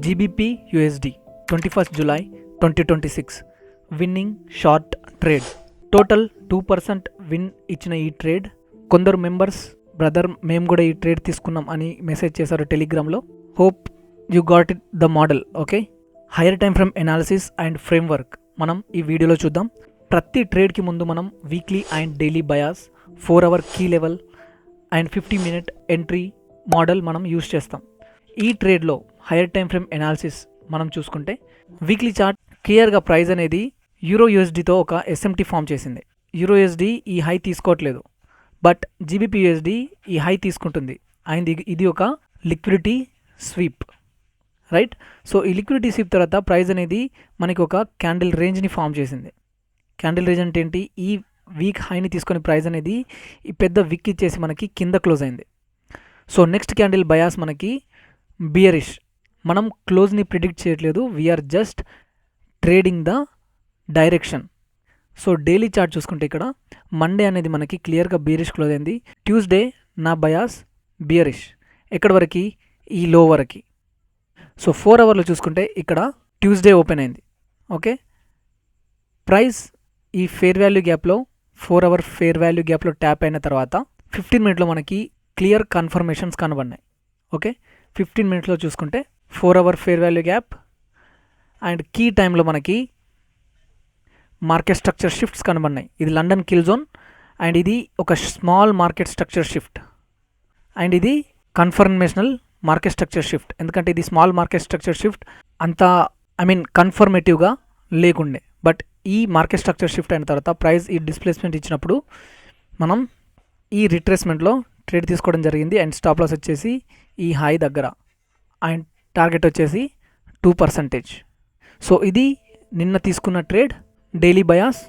GBP USD 21st July 2026 winnowing short trade. Total 2% win ఇచ్చిన ఈ trade కొందరు members brother మేము కూడా ఈ ట్రేడ్ తీసుకున్నాం అని మెసేజ్ చేశారు టెలిగ్రామ్లో. Hope you got it the model. Okay, higher time frame analysis and framework మనం ఈ వీడియోలో చూద్దాం. ప్రతి ట్రేడ్కి ముందు మనం weekly and daily bias, 4 hour key level and 50 minute entry model మనం యూస్ చేస్తాం. ఈ ట్రేడ్లో హైయర్ టైమ్ ఫ్రేమ్ ఎనాలిసిస్ మనం చూసుకుంటే వీక్లీ చార్ట్ క్లియర్గా ప్రైస్ అనేది యూరో యూఎస్డీతో ఒక ఎస్ఎంటీ ఫామ్ చేసింది. యూరో యూఎస్డీ ఈ హై తీసుకోవట్లేదు, బట్ జీబీపీ యూఎస్డీ ఈ హై తీసుకుంటుంది. అండ్ ఇది ఒక లిక్విడిటీ స్వీప్, రైట్? సో ఈ లిక్విడిటీ స్వీప్ తర్వాత ప్రైస్ అనేది మనకి ఒక క్యాండిల్ రేంజ్ని ఫామ్ చేసింది. క్యాండిల్ రేంజ్ అంటే ఏంటి? ఈ వీక్ హైని తీసుకొని ప్రైస్ అనేది ఈ పెద్ద విక్ ఇచ్చేసి మనకి కింద క్లోజ్ అయింది. సో నెక్స్ట్ క్యాండిల్ బయాస్ మనకి బియరిష్. మనం క్లోజ్ని ప్రిడిక్ట్ చేయట్లేదు, we are just trading the direction. So daily chart చూసుకుంటే ఇక్కడ మండే అనేది మనకి క్లియర్గా బియరిష్ క్లోజ్ అయింది. ట్యూస్డే నా బయాస్ బియరిష్, ఎక్కడి వరకు? ఈ లో వరకు. సో 4 అవర్లో చూసుకుంటే ఇక్కడ ట్యూస్డే ఓపెన్ అయింది. ఓకే, ప్రైస్ ఈ ఫేర్ వాల్యూ గ్యాప్లో 4 అవర్ ఫేర్ వాల్యూ గ్యాప్లో ట్యాప్ అయిన తర్వాత 15 మినిట్లో మనకి క్లియర్ కన్ఫర్మేషన్స్ కనబడినాయి. ఓకే, 15 మినిట్స్లో చూసుకుంటే 4 hour fair value gap and key టైంలో మనకి మార్కెట్ స్ట్రక్చర్ షిఫ్ట్స్ కనబడినాయి. ఇది లండన్ కిల్ జోన్ అండ్ ఇది ఒక small market structure shift and ఇది కన్ఫర్మేషనల్ మార్కెట్ స్ట్రక్చర్ షిఫ్ట్. ఎందుకంటే ఇది స్మాల్ మార్కెట్ స్ట్రక్చర్ షిఫ్ట్ అంత కన్ఫర్మేటివ్గా లేకుండే, బట్ ఈ మార్కెట్ స్ట్రక్చర్ షిఫ్ట్ అయిన తర్వాత ప్రైస్ ఈ డిస్ప్లేస్మెంట్ ఇచ్చినప్పుడు మనం ఈ రిట్రేస్మెంట్లో ట్రేడ్ తీసుకోవడం జరిగింది. అండ్ స్టాప్ లాస్ వచ్చేసి ఈ హై దగ్గర అండ్ టార్గెట్ వచ్చేసి 2%. సో ఇది నిన్న తీసుకున్న trade. Daily bias,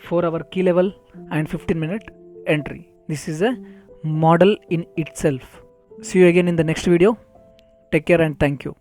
4 hour key level and 15 minute entry. This is a model in itself. See you again in the next video. Take care and thank you.